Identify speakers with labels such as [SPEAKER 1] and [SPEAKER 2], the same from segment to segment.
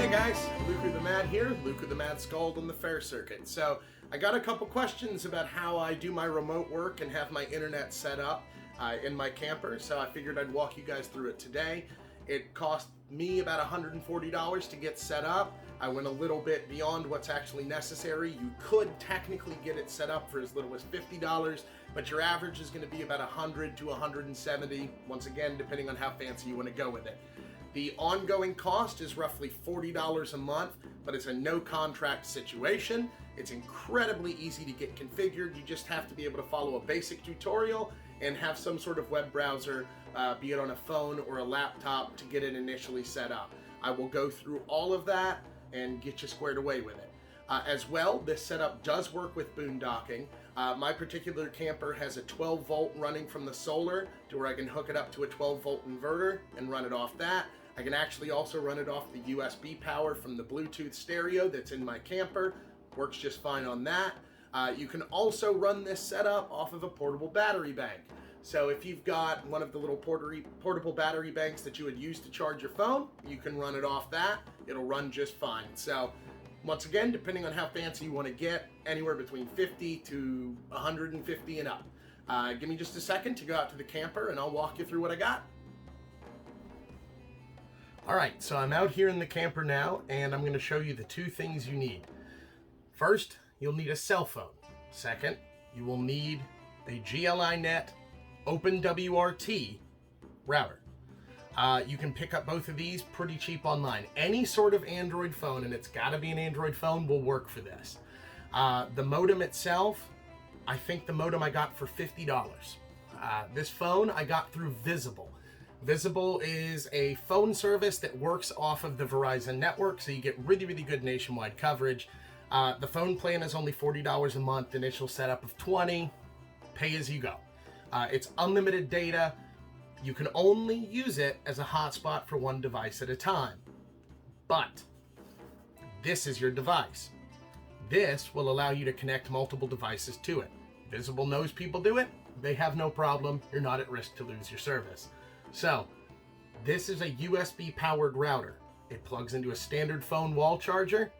[SPEAKER 1] Hey guys, Luku the Mad here, Luku the Mad Scald on the Fair Circuit. So I got a couple questions about how I do my remote work and have my internet set up in my camper, so I figured I'd walk you guys through it today. It cost me about $140 to get set up. I went a little bit beyond what's actually necessary. You could technically get it set up for as little as $50, but your average is going to be about $100 to $170, once again, depending on how fancy you want to go with it. The ongoing cost is roughly $40 a month, but it's a no contract situation. It's incredibly easy to get configured. You just have to be able to follow a basic tutorial and have some sort of web browser, be it on a phone or a laptop, to get it initially set up. I will go through all of that and get you squared away with it. As well, this setup does work with boondocking. My particular camper has a 12 volt running from the solar to where I can hook it up to a 12 volt inverter and run it off that. I can actually also run it off the USB power from the Bluetooth stereo that's in my camper. Works just fine on that. You can also run this setup off of a portable battery bank. So if you've got one of the little portable battery banks that you would use to charge your phone, you can run it off that. It'll run just fine. So once again, depending on how fancy you want to get, anywhere between 50 to 150 and up. Give me just a second to go out to the camper and I'll walk you through what I got. All right, so I'm out here in the camper now, and I'm going to show you the two things you need. First, you'll need a cell phone. Second, you will need a GL.iNet OpenWRT router. You can pick up both of these pretty cheap online. Any sort of Android phone, and it's got to be an Android phone, will work for this. The modem itself, I think the modem I got for $50. This phone I got through Visible. Visible is a phone service that works off of the Verizon network, so you get really, really good nationwide coverage. The phone plan is only $40 a month, initial setup of $20, pay as you go. It's unlimited data. You can only use it as a hotspot for one device at a time. But this is your device. This will allow you to connect multiple devices to it. Visible knows people do it. They have no problem. You're not at risk to lose your service. So, this is a USB powered router. It plugs into a standard phone wall charger,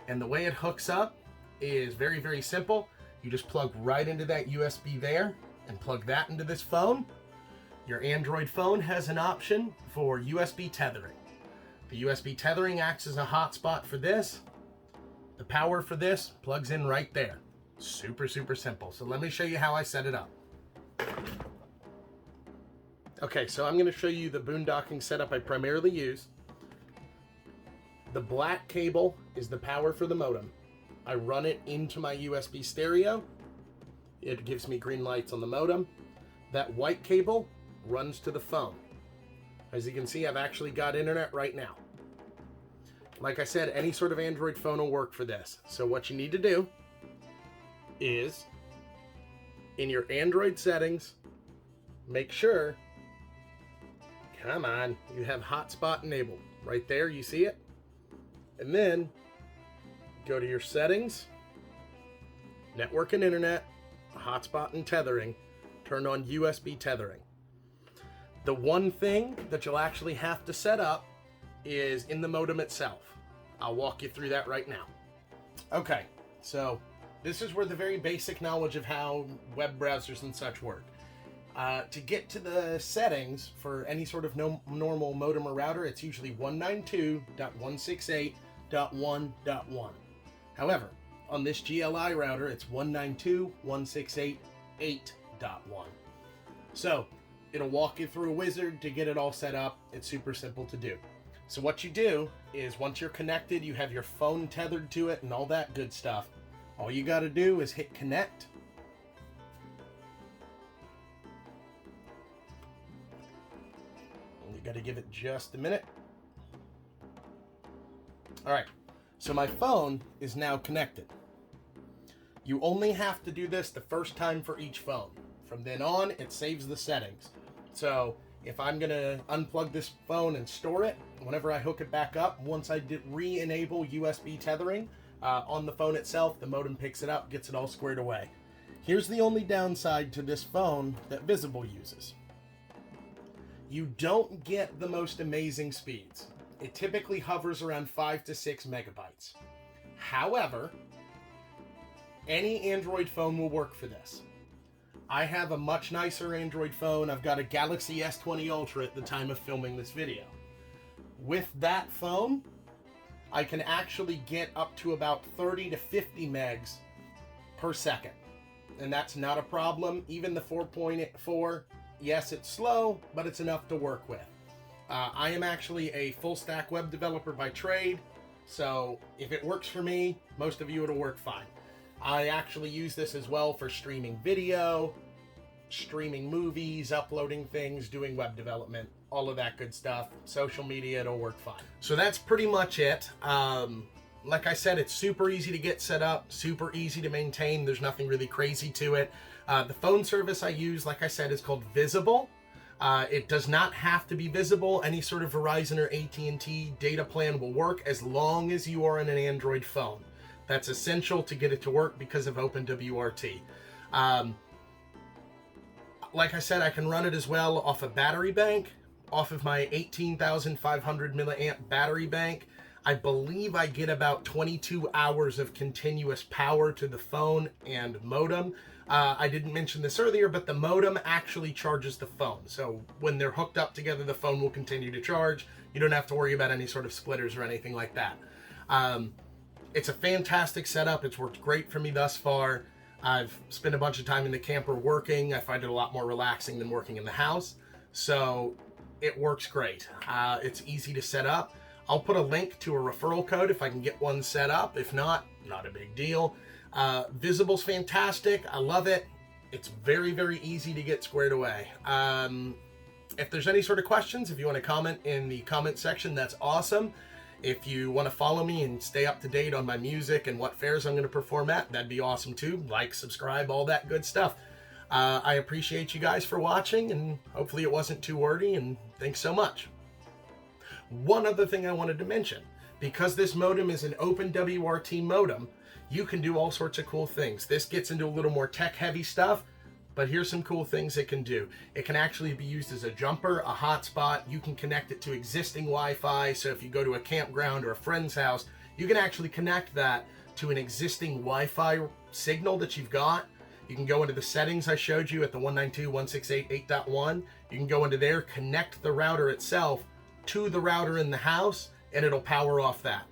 [SPEAKER 1] and the way it hooks up is very, very simple. You just plug right into that USB there and plug that into this phone. Your Android phone has an option for USB tethering. The USB tethering acts as a hotspot for this. The power for this plugs in right there. Super, super simple. So let me show you how I set it up. Okay, so I'm going to show you the boondocking setup I primarily use. The black cable is the power for the modem. I run it into my USB stereo. It gives me green lights on the modem. That white cable runs to the phone. As you can see, I've actually got internet right now. Like I said, any sort of Android phone will work for this. So what you need to do is, in your Android settings, make sure, come on, you have hotspot enabled. Right there, you see it? And then go to your settings, network and internet, hotspot and tethering, turn on USB tethering. The one thing that you'll actually have to set up is in the modem itself. I'll walk you through that right now. Okay, so this is where the very basic knowledge of how web browsers and such work. To get to the settings for any sort of normal modem or router, it's usually 192.168.1.1. However, on this GLI router, it's 192.168.8.1. So it'll walk you through a wizard to get it all set up. It's super simple to do. So what you do is, once you're connected, you have your phone tethered to it and all that good stuff. All you got to do is hit connect. You got to give it just a minute. All right, so my phone is now connected. You only have to do this the first time for each phone. From then on, it saves the settings. So if I'm gonna unplug this phone and store it, whenever I hook it back up, once I re-enable USB tethering on the phone itself, the modem picks it up, gets it all squared away. Here's the only downside to this phone that Visible uses. You don't get the most amazing speeds. It typically hovers around 5 to 6 megabytes. However, any Android phone will work for this. I have a much nicer Android phone. I've got a Galaxy S20 Ultra at the time of filming this video. With that phone, I can actually get up to about 30 to 50 megs per second. And that's not a problem. Even the 4.4, yes, it's slow, but it's enough to work with. I am actually a full stack web developer by trade, so if it works for me, most of you it'll work fine. I actually use this as well for streaming video, streaming movies, uploading things, doing web development, all of that good stuff. Social media, it'll work fine. So that's pretty much it. Like I said, it's super easy to get set up, super easy to maintain. There's nothing really crazy to it. The phone service I use, like I said, is called Visible. It does not have to be visible. Any sort of Verizon or AT&T data plan will work as long as you are on an Android phone. That's essential to get it to work because of OpenWRT. Like I said, I can run it as well off a battery bank, off of my 18,500 milliamp battery bank. I believe I get about 22 hours of continuous power to the phone and modem. I didn't mention this earlier, but the modem actually charges the phone. So when they're hooked up together, the phone will continue to charge. You don't have to worry about any sort of splitters or anything like that. It's a fantastic setup. It's worked great for me thus far. I've spent a bunch of time in the camper working. I find it a lot more relaxing than working in the house. So it works great. It's easy to set up. I'll put a link to a referral code if I can get one set up. If not, not a big deal. Visible's fantastic. I love it. It's very, very easy to get squared away. If there's any sort of questions, if you want to comment in the comment section, that's awesome. If you want to follow me and stay up to date on my music and what fairs I'm going to perform at, that'd be awesome too. Like, subscribe, all that good stuff. I appreciate you guys for watching, and hopefully it wasn't too wordy, and thanks so much. One other thing I wanted to mention, because this modem is an OpenWRT modem, you can do all sorts of cool things. This gets into a little more tech-heavy stuff, but here's some cool things it can do. It can actually be used as a jumper, a hotspot. You can connect it to existing Wi-Fi, so if you go to a campground or a friend's house, you can actually connect that to an existing Wi-Fi signal that you've got. You can go into the settings I showed you at the 192.168.8.1. You can go into there, connect the router itself to the router in the house, and it'll power off that.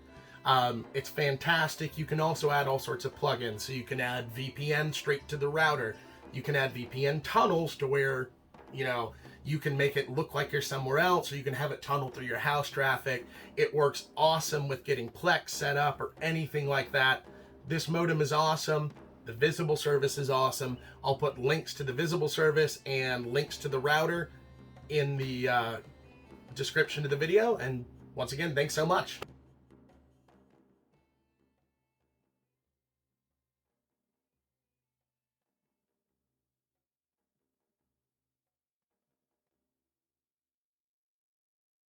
[SPEAKER 1] It's fantastic. You can also add all sorts of plugins. So you can add VPN straight to the router. You can add VPN tunnels to where, you can make it look like you're somewhere else, or you can have it tunnel through your house traffic. It works awesome with getting Plex set up or anything like that. This modem is awesome. The Visible service is awesome. I'll put links to the Visible service and links to the router in the description of the video. And once again, thanks so much.